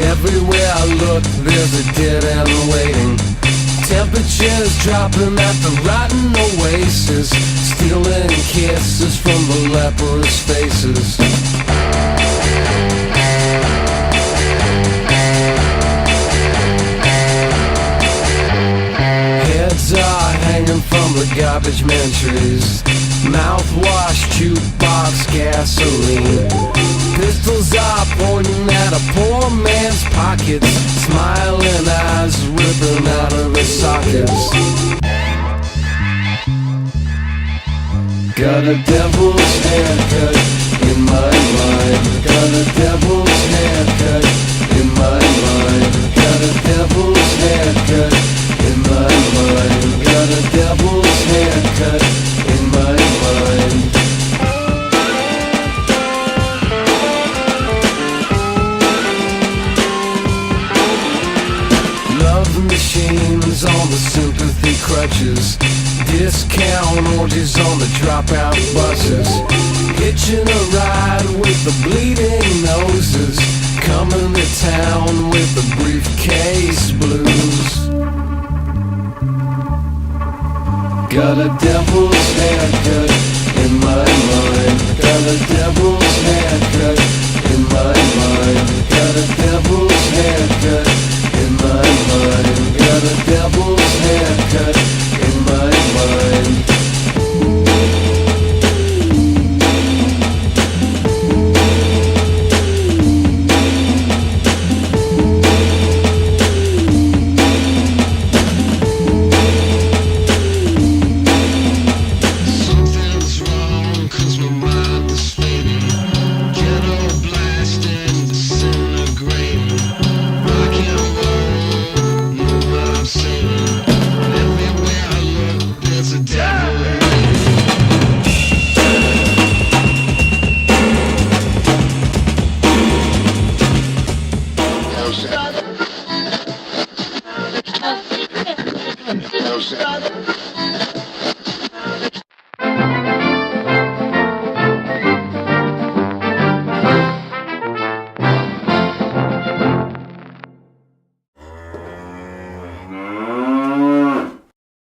Everywhere I look, there's a dead end waiting. Temperatures dropping at the rotten oasis, stealing kisses from the leprous faces. Heads are hanging from the garbage man trees. Mouthwash, jukebox, gasoline. Pistols are pointing at a poor man's pockets. Smiling eyes ripping out of their sockets. Got a devil's haircut in my mind. Got a devil's haircut in my mind. Got a devil's haircut in my mind. Got a devil's haircut in my mind. Love machines on the sympathy crutches. Discount orgies on the dropout buses. Hitching a ride with the bleeding noses. Coming to town with the briefcase blues. Got a